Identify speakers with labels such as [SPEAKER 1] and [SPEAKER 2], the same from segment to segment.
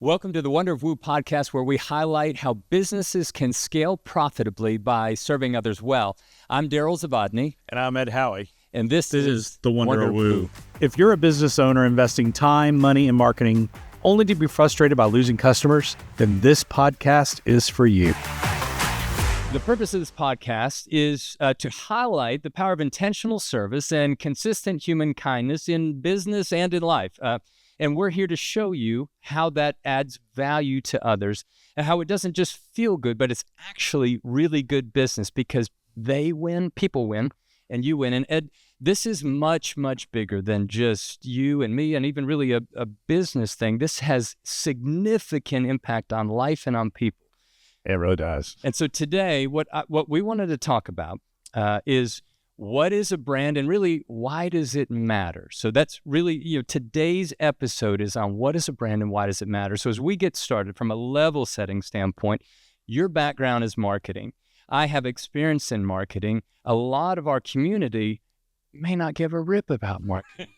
[SPEAKER 1] Welcome to the Wonder of WOOO podcast, where we highlight how businesses can scale profitably by serving others well. I'm Daryl Zavadny.
[SPEAKER 2] And I'm Ed Howie.
[SPEAKER 1] And this is
[SPEAKER 2] the Wonder of WOOO. If you're a business owner investing time, money, and marketing only to be frustrated by losing customers, then this podcast is for you.
[SPEAKER 1] The purpose of this podcast is to highlight the power of intentional service and consistent human kindness in business and in life. And we're here to show you how that adds value to others and how it doesn't just feel good, but it's actually really good business because they win, people win, and you win. And Ed, this is much, much bigger than just you and me and even really a business thing. This has significant impact on life and on people.
[SPEAKER 2] It really does.
[SPEAKER 1] And so today, what we wanted to talk about is what is a brand and really why does it matter? So that's really, today's episode is on what is a brand and why does it matter? So as we get started from a level setting standpoint, your background is marketing. I have experience in marketing. A lot of our community may not give a rip about marketing.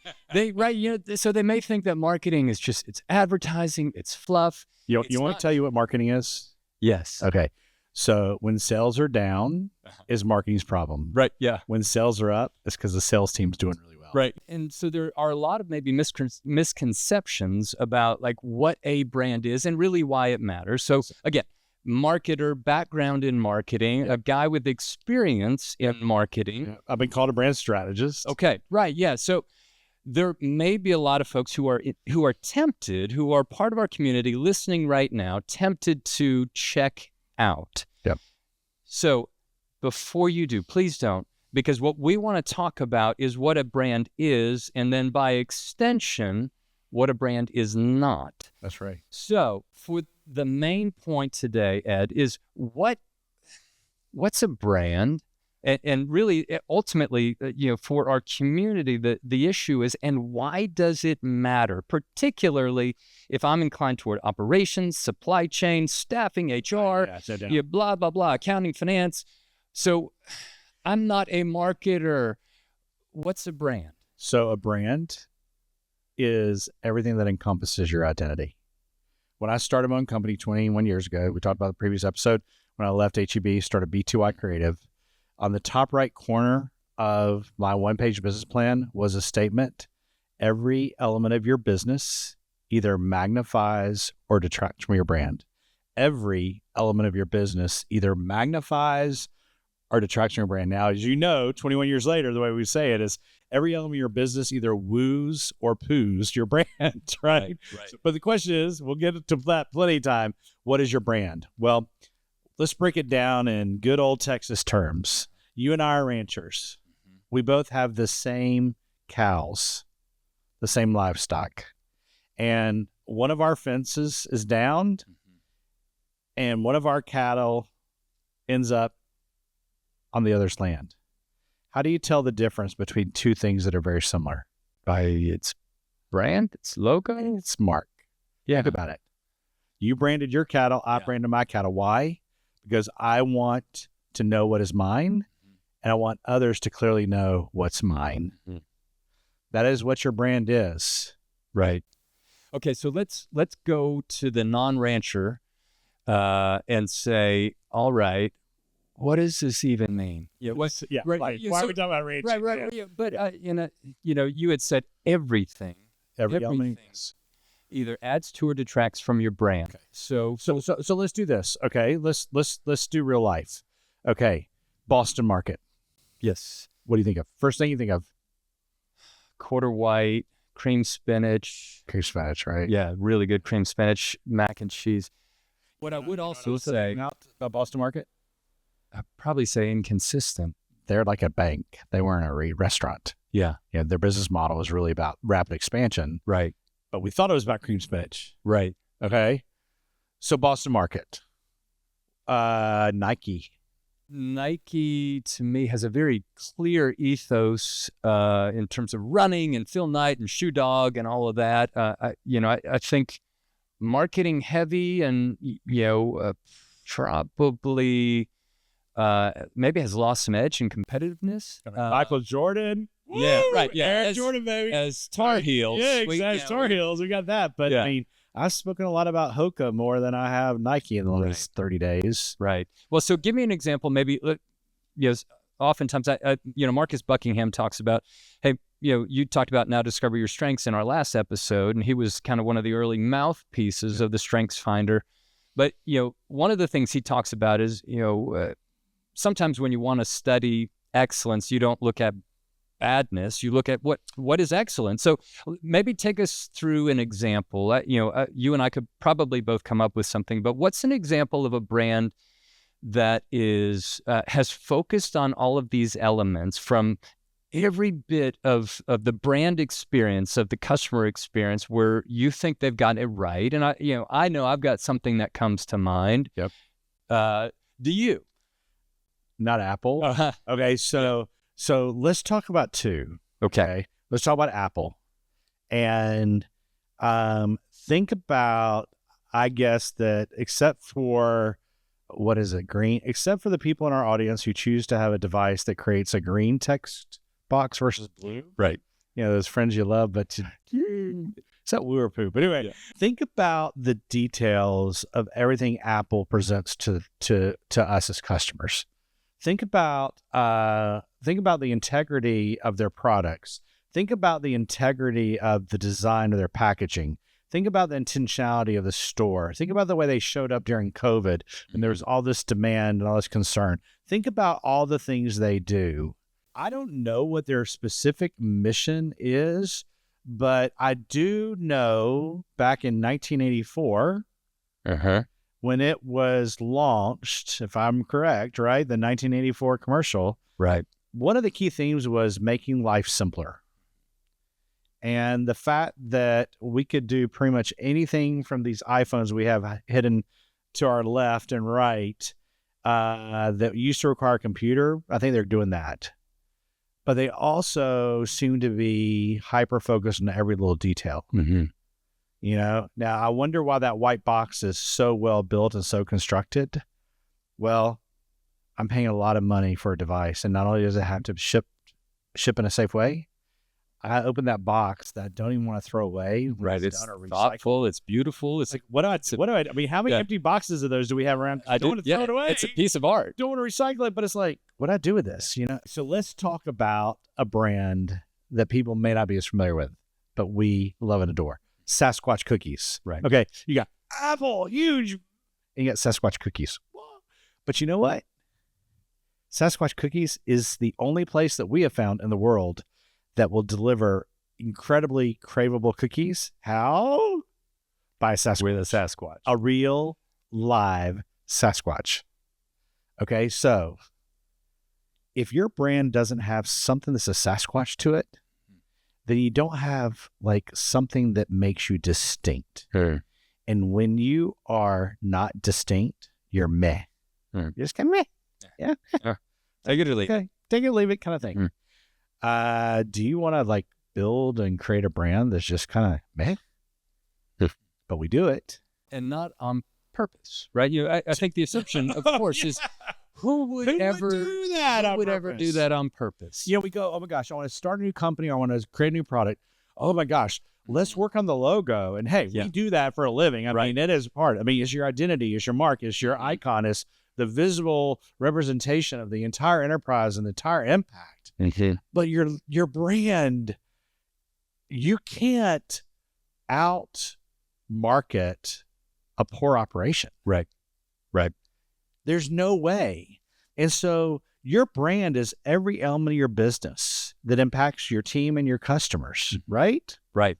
[SPEAKER 1] So they may think that marketing is just, it's advertising, it's fluff.
[SPEAKER 2] You want to tell you what marketing is?
[SPEAKER 1] Yes.
[SPEAKER 2] Okay. So when sales are down, is marketing's problem.
[SPEAKER 1] Right, yeah.
[SPEAKER 2] When sales are up, it's because the sales team's doing really well.
[SPEAKER 1] Right. And so there are a lot of maybe misconceptions about like what a brand is and really why it matters. So again, marketer, background in marketing, a guy with experience in marketing.
[SPEAKER 2] Yeah. I've been called a brand strategist.
[SPEAKER 1] Okay, right, yeah. So there may be a lot of folks who are tempted, who are part of our community listening right now, tempted to check out.
[SPEAKER 2] Yep.
[SPEAKER 1] So before you do, please don't, because what we want to talk about is what a brand is, and then by extension, what a brand is not.
[SPEAKER 2] That's right.
[SPEAKER 1] So for the main point today, Ed, is what's a brand? And really, ultimately, for our community, the issue is, and why does it matter? Particularly if I'm inclined toward operations, supply chain, staffing, HR, blah, blah, blah, accounting, finance. So I'm not a marketer. What's a brand?
[SPEAKER 2] So a brand is everything that encompasses your identity. When I started my own company 21 years ago, we talked about the previous episode, when I left HEB, started B2I Creative. On the top right corner of my one-page business plan was a statement: every element of your business either magnifies or detracts from your brand. Every element of your business either magnifies or detracts from your brand. Now, as you know, 21 years later, the way we say it is every element of your business either woos or poos your brand, right?
[SPEAKER 1] Right.
[SPEAKER 2] But the question is, we'll get to that plenty of time, what is your brand? Well, let's break it down in good old Texas terms. You and I are ranchers. Mm-hmm. We both have the same cows, the same livestock. And one of our fences is downed, and one of our cattle ends up on the other's land. How do you tell the difference between two things that are very similar?
[SPEAKER 1] By its brand, its logo,
[SPEAKER 2] its mark.
[SPEAKER 1] Yeah.
[SPEAKER 2] Think about it. You branded your cattle. I branded my cattle. Why? Because I want to know what is mine, and I want others to clearly know what's mine. Mm-hmm. That is what your brand is.
[SPEAKER 1] Right. Okay, so let's go to the non-rancher and say, all right, what does this even mean?
[SPEAKER 2] Yeah.
[SPEAKER 1] Right.
[SPEAKER 2] Why are we talking about ranching?
[SPEAKER 1] Right. Yeah. But you had said everything.
[SPEAKER 2] Everything
[SPEAKER 1] either adds to or detracts from your brand.
[SPEAKER 2] Okay.
[SPEAKER 1] So
[SPEAKER 2] let's do this. Okay. Let's do real life. Okay. Boston market.
[SPEAKER 1] Yes.
[SPEAKER 2] What do you think of? First thing you think of?
[SPEAKER 1] Quarter white, cream spinach.
[SPEAKER 2] Cream spinach, right?
[SPEAKER 1] Yeah, really good cream spinach, mac and cheese. What I would also say
[SPEAKER 2] about Boston market,
[SPEAKER 1] I'd probably say inconsistent.
[SPEAKER 2] They're like a bank. They weren't a restaurant.
[SPEAKER 1] Yeah.
[SPEAKER 2] Yeah. Their business model was really about rapid expansion.
[SPEAKER 1] Right.
[SPEAKER 2] But we thought it was about cream spinach.
[SPEAKER 1] Right.
[SPEAKER 2] Okay. So Boston market, Nike to me has a very clear ethos in terms of running and Phil Knight and Shoe Dog and all of that. I think marketing heavy and, probably maybe has lost some edge in competitiveness. Michael Jordan.
[SPEAKER 1] Yeah, right. Yeah,
[SPEAKER 2] Air Jordan, baby.
[SPEAKER 1] As Tar Heels.
[SPEAKER 2] Yeah, exactly. Tar Heels. We got that. But I mean, I've spoken a lot about Hoka more than I have Nike in the last 30 days.
[SPEAKER 1] Right. Well, so give me an example. Maybe, oftentimes, Marcus Buckingham talks about, hey, you talked about now discover your strengths in our last episode, and he was kind of one of the early mouthpieces of the Strengths Finder. But, one of the things he talks about is, sometimes when you want to study excellence, you don't look at badness, you look at what is excellent. So maybe take us through an example. You and I could probably both come up with something, but what's an example of a brand that has focused on all of these elements from every bit of the brand experience, of the customer experience, where you think they've gotten it right? And I know I've got something that comes to mind.
[SPEAKER 2] Yep.
[SPEAKER 1] Do you?
[SPEAKER 2] Not Apple.
[SPEAKER 1] Uh-huh.
[SPEAKER 2] Okay, so let's talk about two.
[SPEAKER 1] Okay.
[SPEAKER 2] Let's talk about Apple. And think about, I guess, that except for, except for the people in our audience who choose to have a device that creates a green text box versus blue.
[SPEAKER 1] Right.
[SPEAKER 2] Those friends you love, but it's that woo or poo. But anyway, think about the details of everything Apple presents to us as customers. Think about the integrity of their products. Think about the integrity of the design of their packaging. Think about the intentionality of the store. Think about the way they showed up during COVID and there was all this demand and all this concern. Think about all the things they do. I don't know what their specific mission is, but I do know back in 1984, when it was launched, if I'm correct, right? The 1984 commercial.
[SPEAKER 1] Right.
[SPEAKER 2] One of the key themes was making life simpler. And the fact that we could do pretty much anything from these iPhones we have hidden to our left and right that used to require a computer, I think they're doing that. But they also seem to be hyper-focused on every little detail.
[SPEAKER 1] Mm-hmm.
[SPEAKER 2] Now I wonder why that white box is so well built and so constructed. Well, I'm paying a lot of money for a device, and not only does it have to ship in a safe way, I open that box that I don't even want to throw away.
[SPEAKER 1] Right, it's thoughtful, it's beautiful. It's
[SPEAKER 2] like, I mean, how many empty boxes of those do we have around? I don't want to throw it away.
[SPEAKER 1] It's a piece of art.
[SPEAKER 2] Don't want to recycle it, but it's like, what do I do with this? So let's talk about a brand that people may not be as familiar with, but we love and adore. Sasquatch cookies.
[SPEAKER 1] Right.
[SPEAKER 2] Okay. You got Apple, huge, and you got Sasquatch cookies. But you know what? Sasquatch cookies is the only place that we have found in the world that will deliver incredibly craveable cookies. How? By a Sasquatch.
[SPEAKER 1] With a Sasquatch.
[SPEAKER 2] A real, live Sasquatch. Okay, so if your brand doesn't have something that's a Sasquatch to it, then you don't have like something that makes you distinct.
[SPEAKER 1] Sure.
[SPEAKER 2] And when you are not distinct, you're meh. You're just kind of meh. Yeah.
[SPEAKER 1] Take it or leave it.
[SPEAKER 2] Okay. Take it or leave it kind of thing. Do you want to like build and create a brand that's just kind of meh? But we do it.
[SPEAKER 1] And not on purpose, right? I think the assumption, of course, is who would ever do that on purpose?
[SPEAKER 2] We go, oh my gosh, I want to start a new company. I want to create a new product. Oh my gosh, let's work on the logo. And hey, we do that for a living. I mean, it is part. I mean, it's your identity, it's your mark, it's your icon, it's the visible representation of the entire enterprise and the entire impact.
[SPEAKER 1] Mm-hmm.
[SPEAKER 2] But your brand, you can't out market a poor operation.
[SPEAKER 1] Right.
[SPEAKER 2] There's no way. And so your brand is every element of your business that impacts your team and your customers, right?
[SPEAKER 1] Right.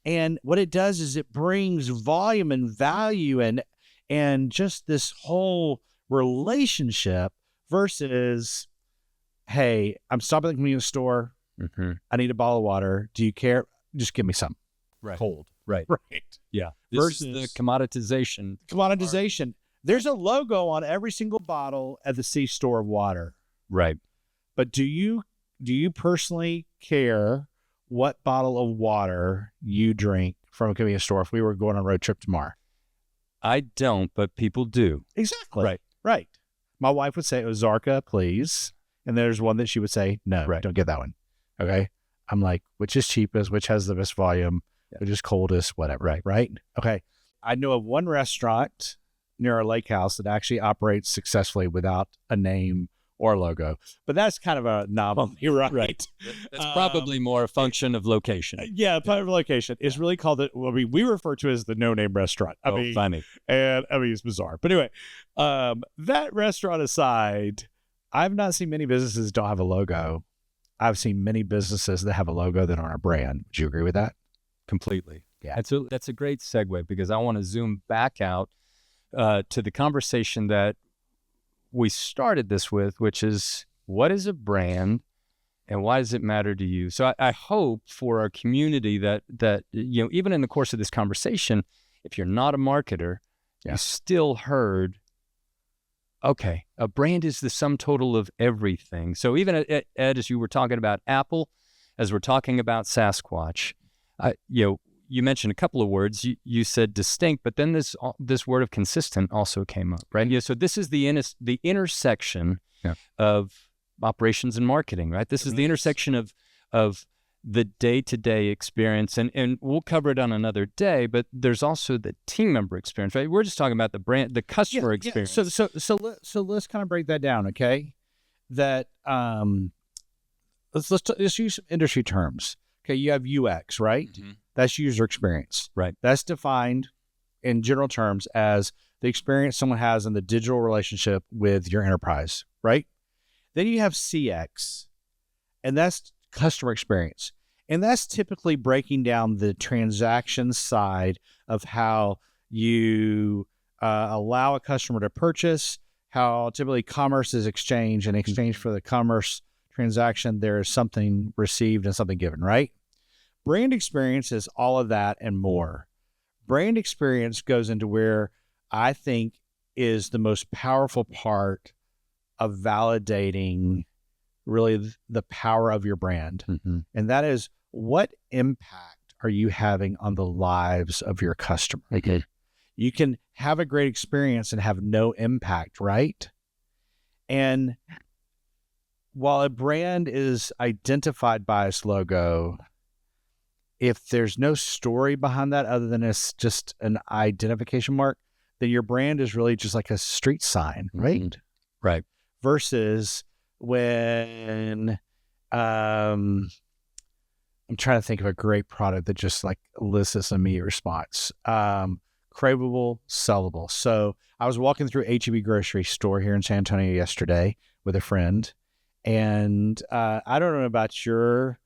[SPEAKER 2] And what it does is it brings volume and value and just this whole relationship versus, hey, I'm stopping at the convenience store.
[SPEAKER 1] Mm-hmm.
[SPEAKER 2] I need a bottle of water. Do you care? Just give me some.
[SPEAKER 1] Right.
[SPEAKER 2] Cold.
[SPEAKER 1] Right. Yeah.
[SPEAKER 2] Versus
[SPEAKER 1] the commoditization.
[SPEAKER 2] There's a logo on every single bottle at the C-store of water.
[SPEAKER 1] Right.
[SPEAKER 2] But do you personally care what bottle of water you drink from a convenience store if we were going on a road trip tomorrow?
[SPEAKER 1] I don't, but people do.
[SPEAKER 2] Exactly. Right. My wife would say, Ozarka, please. And there's one that she would say, no, don't get that one. Okay. I'm like, which is cheapest, which has the best volume, which is coldest, whatever. Right. Okay. I know of one restaurant near our lake house that actually operates successfully without a name or logo. But that's kind of a novelty, right?
[SPEAKER 1] Right. That's probably more a function of location.
[SPEAKER 2] Yeah, part of location. It's really called we refer to it as the No Name Restaurant.
[SPEAKER 1] Funny.
[SPEAKER 2] And it's bizarre. But anyway, that restaurant aside, I've not seen many businesses don't have a logo. I've seen many businesses that have a logo that aren't a brand. Would you agree with that?
[SPEAKER 1] Completely.
[SPEAKER 2] Yeah.
[SPEAKER 1] That's a great segue, because I want to zoom back out to the conversation that we started this with, which is, what is a brand and why does it matter to you? So I hope for our community that even in the course of this conversation, if you're not a marketer, you still heard, okay, a brand is the sum total of everything. So even Ed, as you were talking about Apple, as we're talking about Sasquatch, you mentioned a couple of words. You said distinct, but then this word of consistent also came up, right? Yeah. So this is the intersection of operations and marketing, right? This is the intersection of the day-to-day experience, and we'll cover it on another day. But there's also the team member experience, right? We're just talking about the brand, the customer experience.
[SPEAKER 2] Yeah. So let's kind of break that down, okay? That let's use some industry terms. Okay, you have UX, right? Mm-hmm. That's user experience.
[SPEAKER 1] Right.
[SPEAKER 2] That's defined in general terms as the experience someone has in the digital relationship with your enterprise, right? Then you have CX, and that's customer experience. And that's typically breaking down the transaction side of how you allow a customer to purchase, how typically commerce is exchanged, and in exchange for the commerce transaction, there is something received and something given, right? Brand experience is all of that and more. Brand experience goes into where I think is the most powerful part of validating really the power of your brand. Mm-hmm. And that is, what impact are you having on the lives of your customer? Okay. You can have a great experience and have no impact, right? And while a brand is identified by its logo, if there's no story behind that other than it's just an identification mark, then your brand is really just like a street sign, right? Mm-hmm.
[SPEAKER 1] Right.
[SPEAKER 2] Versus when I'm trying to think of a great product that just like elicits an immediate response. Craveable, sellable. So I was walking through H-E-B grocery store here in San Antonio yesterday with a friend, and I don't know about your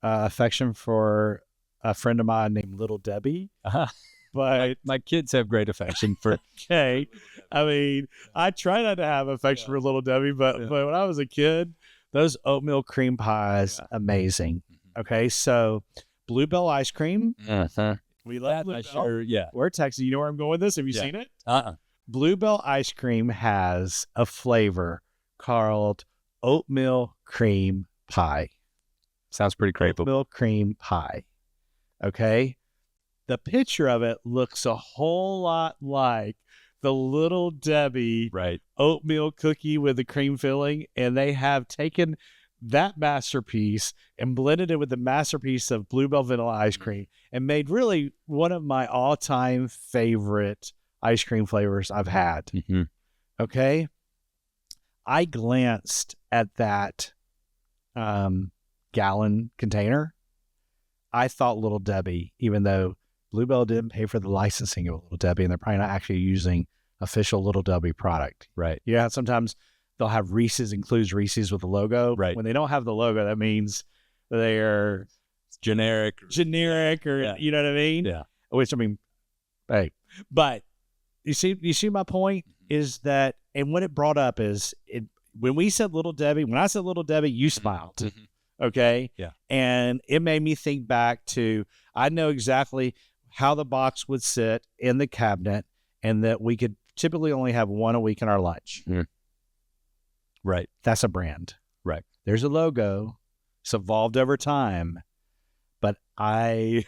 [SPEAKER 2] affection for a friend of mine named Little Debbie, but
[SPEAKER 1] my kids have great affection for.
[SPEAKER 2] Okay, I mean, I try not to have affection for Little Debbie, but when I was a kid, those oatmeal cream pies, amazing. Okay, so Bluebell ice cream. We love Bluebell.
[SPEAKER 1] Sure,
[SPEAKER 2] We're Texas. You know where I'm going with this? Have you seen it? Bluebell ice cream has a flavor called oatmeal cream pie.
[SPEAKER 1] Sounds pretty crazy.
[SPEAKER 2] Oatmeal cream pie. Okay. The picture of it looks a whole lot like the Little Debbie oatmeal cookie with the cream filling, and they have taken that masterpiece and blended it with the masterpiece of Bluebell vanilla ice cream and made really one of my all-time favorite ice cream flavors I've had. Mm-hmm. Okay. I glanced at that gallon container. I thought Little Debbie, even though Bluebell didn't pay for the licensing of Little Debbie, and they're probably not actually using official Little Debbie product.
[SPEAKER 1] Right.
[SPEAKER 2] Yeah. Sometimes they'll have Reese's, includes Reese's with the logo.
[SPEAKER 1] Right.
[SPEAKER 2] When they don't have the logo, that means they're
[SPEAKER 1] generic,
[SPEAKER 2] or you know what I mean?
[SPEAKER 1] Yeah.
[SPEAKER 2] Which, I mean, hey, but you see my point is that, and what it brought up is when I said Little Debbie, you smiled. Mm-hmm. Okay.
[SPEAKER 1] Yeah.
[SPEAKER 2] And it made me think back to, I know exactly how the box would sit in the cabinet, and that we could typically only have one a week in our lunch.
[SPEAKER 1] Mm. Right.
[SPEAKER 2] That's a brand.
[SPEAKER 1] Right.
[SPEAKER 2] There's a logo. It's evolved over time, but I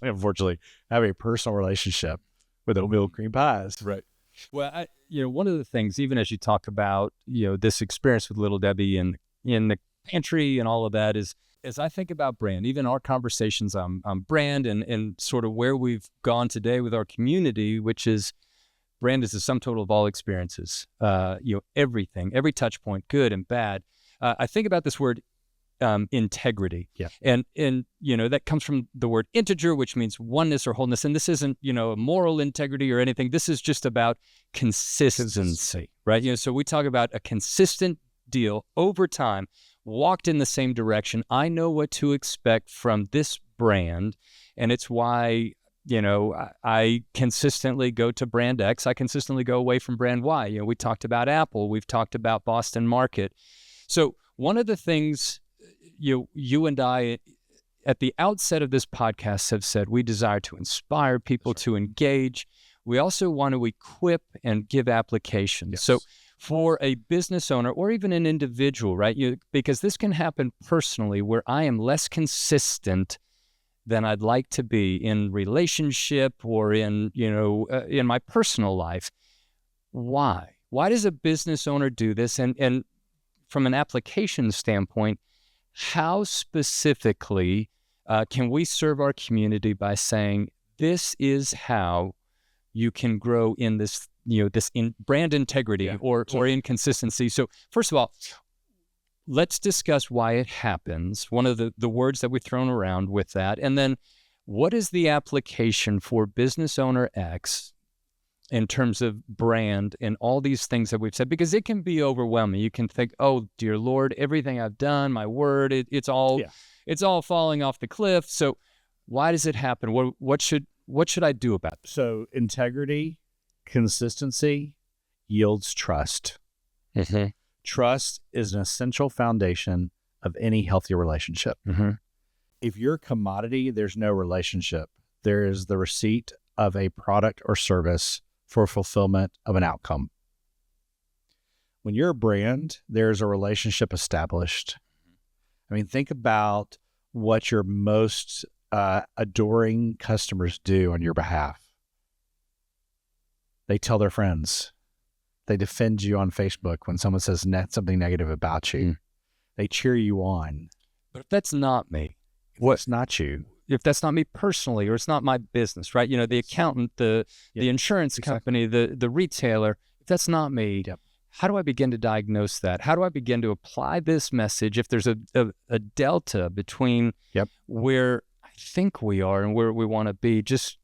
[SPEAKER 2] unfortunately have a personal relationship with oatmeal cream pies.
[SPEAKER 1] Right. Well, one of the things, even as you talk about, this experience with Little Debbie and in the pantry and all of that, is as I think about brand, even our conversations on brand and sort of where we've gone today with our community, which is brand is the sum total of all experiences, everything, every touch point, good and bad. I think about this word integrity.
[SPEAKER 2] Yeah.
[SPEAKER 1] And that comes from the word integer, which means oneness or wholeness. And this isn't, a moral integrity or anything. This is just about consistency, right? So we talk about a consistent deal over time, walked in the same direction. I know what to expect from this brand. And it's why, I consistently go to brand X. I consistently go away from brand Y. We talked about Apple. We've talked about Boston Market. So one of the things you and I at the outset of this podcast have said we desire to inspire people to engage. We also want to equip and give applications.
[SPEAKER 2] Yes.
[SPEAKER 1] So for a business owner or even an individual, right? Because this can happen personally where I am less consistent than I'd like to be in relationship or in my personal life. Why? Why does a business owner do this? And from an application standpoint, how specifically can we serve our community by saying this is how you can grow in this, this in brand integrity or inconsistency? So first of all, let's discuss why it happens. One of the words that we've thrown around with that, and then what is the application for business owner X in terms of brand and all these things that we've said, because it can be overwhelming. You can think, oh, dear Lord, everything I've done, my word, it's all falling off the cliff. So why does it happen? What should I do about it?
[SPEAKER 2] So integrity, consistency yields trust.
[SPEAKER 1] Mm-hmm.
[SPEAKER 2] Trust is an essential foundation of any healthy relationship.
[SPEAKER 1] Mm-hmm.
[SPEAKER 2] If you're a commodity, there's no relationship. There is the receipt of a product or service for fulfillment of an outcome. When you're a brand, there's a relationship established. I mean, think about what your most adoring customers do on your behalf. They tell their friends. They defend you on Facebook when someone says something negative about you. They cheer you on.
[SPEAKER 1] But if that's not me,
[SPEAKER 2] What's not you?
[SPEAKER 1] If that's not me personally, or it's not my business, right? The accountant, the insurance company, the retailer, if that's not me, how do I begin to diagnose that? How do I begin to apply this message if there's a delta between where I think we are and where we want to be? Just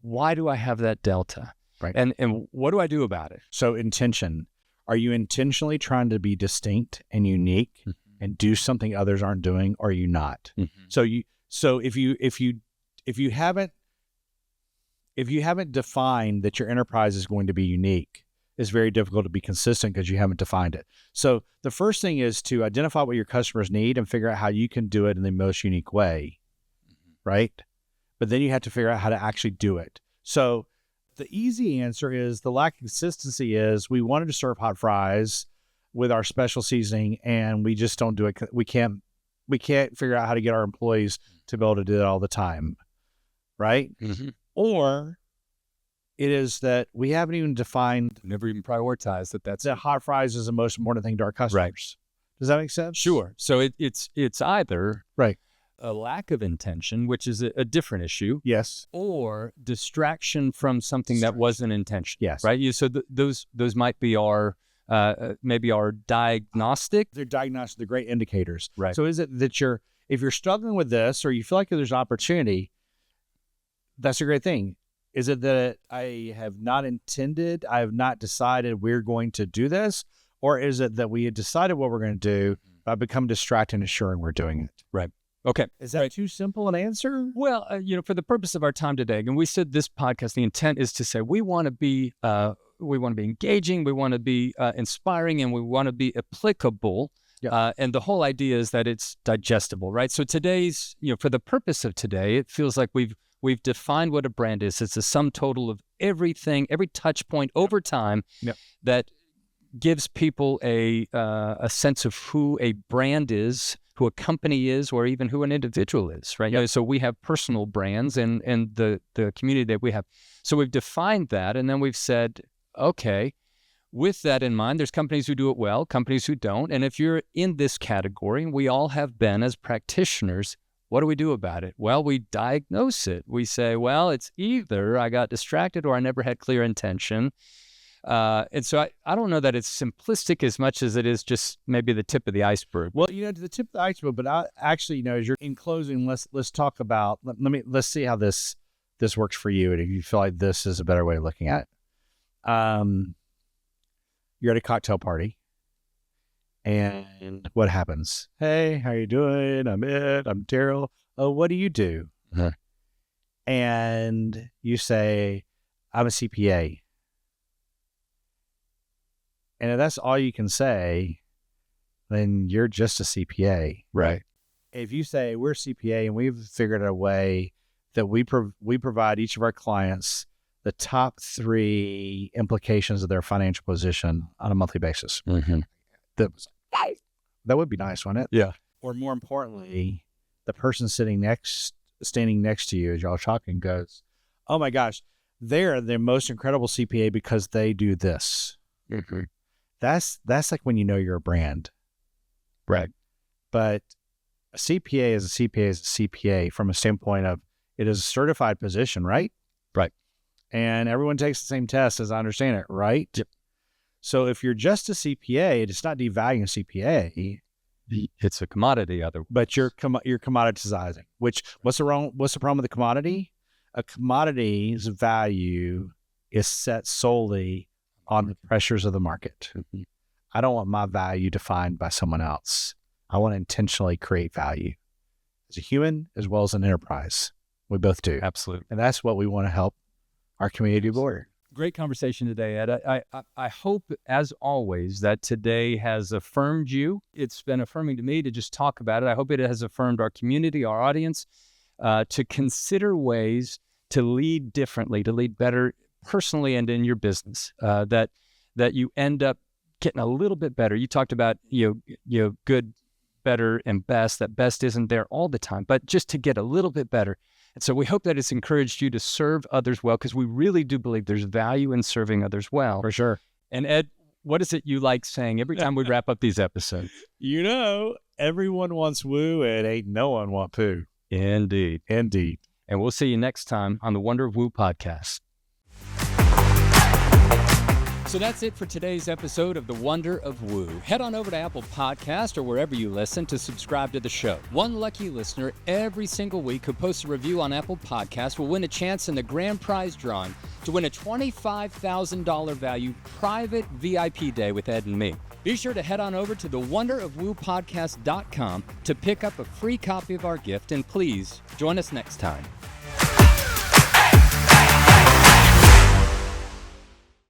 [SPEAKER 1] why do I have that delta?
[SPEAKER 2] Right.
[SPEAKER 1] And what do I do about it?
[SPEAKER 2] So intention. Are you intentionally trying to be distinct and unique and do something others aren't doing, or are you not?
[SPEAKER 1] Mm-hmm.
[SPEAKER 2] So if you haven't defined that your enterprise is going to be unique, it's very difficult to be consistent because you haven't defined it. So the first thing is to identify what your customers need and figure out how you can do it in the most unique way, right? But then you have to figure out how to actually do it. So the easy answer is the lack of consistency is we wanted to serve hot fries with our special seasoning and we just don't do it. We can't figure out how to get our employees to be able to do that all the time, right?
[SPEAKER 1] Mm-hmm.
[SPEAKER 2] Or it is that we haven't even defined,
[SPEAKER 1] never even prioritized that's
[SPEAKER 2] that hot fries is the most important thing to our customers.
[SPEAKER 1] Right.
[SPEAKER 2] Does that make sense?
[SPEAKER 1] Sure. So it's either
[SPEAKER 2] right
[SPEAKER 1] a lack of intention, which is a different issue.
[SPEAKER 2] Yes.
[SPEAKER 1] Or distraction from something that wasn't intention.
[SPEAKER 2] Yes.
[SPEAKER 1] Right. So those might be our maybe our diagnostic.
[SPEAKER 2] They're diagnostic. They're great indicators.
[SPEAKER 1] Right.
[SPEAKER 2] So is it that if you're struggling with this or you feel like there's opportunity, that's a great thing. Is it that I have not decided we're going to do this? Or is it that we had decided what we're going to do, but become distracted and assuring we're doing it?
[SPEAKER 1] Right. Okay.
[SPEAKER 2] Is that too simple an answer?
[SPEAKER 1] Well, for the purpose of our time today, and we said this podcast, the intent is to say we want to be engaging, we want to be inspiring, and we want to be applicable.
[SPEAKER 2] Yeah.
[SPEAKER 1] And the whole idea is that it's digestible, right? So today's, for the purpose of today, it feels like we've defined what a brand is. It's a sum total of everything, every touch point over time that gives people a sense of who a brand is, who a company is, or even who an individual is, right?
[SPEAKER 2] Yep.
[SPEAKER 1] So we have personal brands and the community that we have. So we've defined that, and then we've said, okay, with that in mind, there's companies who do it well, companies who don't. And if you're in this category, and we all have been as practitioners, what do we do about it? Well, we diagnose it. We say, well, it's either I got distracted or I never had clear intention. And so I don't know that it's simplistic as much as it is just maybe the tip of the iceberg.
[SPEAKER 2] Well, the tip of the iceberg, but I actually, as you're in closing, let's talk about, let's see how this works for you. And if you feel like this is a better way of looking at it. You're at a cocktail party and what happens? Hey, how you doing? I'm Daryl. Oh, what do you do?
[SPEAKER 1] Uh-huh.
[SPEAKER 2] And you say, I'm a CPA. And if that's all you can say, then you're just a CPA.
[SPEAKER 1] Right.
[SPEAKER 2] If you say we're CPA and we've figured out a way that we provide each of our clients the top 3 implications of their financial position on a monthly basis.
[SPEAKER 1] Mm-hmm.
[SPEAKER 2] That would be nice, wouldn't it?
[SPEAKER 1] Yeah.
[SPEAKER 2] Or more importantly, the person standing next to you as y'all talking goes, oh my gosh, they're the most incredible CPA because they do this.
[SPEAKER 1] Mm-hmm.
[SPEAKER 2] That's like when you know you're a brand.
[SPEAKER 1] Right.
[SPEAKER 2] But a CPA is a CPA is a CPA from a standpoint of it is a certified position, right?
[SPEAKER 1] Right.
[SPEAKER 2] And everyone takes the same test, as I understand it, right?
[SPEAKER 1] Yep.
[SPEAKER 2] So if you're just a CPA, it's not devaluing a CPA.
[SPEAKER 1] It's a commodity,
[SPEAKER 2] but you're commoditizing. Which what's the problem with the commodity? A commodity's value is set solely on the pressures of the market.
[SPEAKER 1] Mm-hmm.
[SPEAKER 2] I don't want my value defined by someone else. I want to intentionally create value as a human as well as an enterprise. We both do.
[SPEAKER 1] Absolutely.
[SPEAKER 2] And that's what we want to help our community avoid.
[SPEAKER 1] Great conversation today, Ed. I hope, as always, that today has affirmed you. It's been affirming to me to just talk about it. I hope it has affirmed our community, our audience, to consider ways to lead differently, to lead better personally and in your business, that you end up getting a little bit better. You talked about good, better, and best. That best isn't there all the time, but just to get a little bit better. And so we hope that it's encouraged you to serve others well, because we really do believe there's value in serving others well.
[SPEAKER 2] For sure.
[SPEAKER 1] And Ed, what is it you like saying every time we wrap up these episodes?
[SPEAKER 2] Everyone wants woo and ain't no one want poo.
[SPEAKER 1] Indeed.
[SPEAKER 2] Indeed.
[SPEAKER 1] And we'll see you next time on the Wonder of Woo podcast. So that's it for today's episode of The Wonder of Woo. Head on over to Apple Podcast or wherever you listen to subscribe to the show. One lucky listener every single week who posts a review on Apple Podcasts will win a chance in the grand prize drawing to win a $25,000 value private VIP day with Ed and me. Be sure to head on over to thewonderofwoopodcast.com to pick up a free copy of our gift, and please join us next time.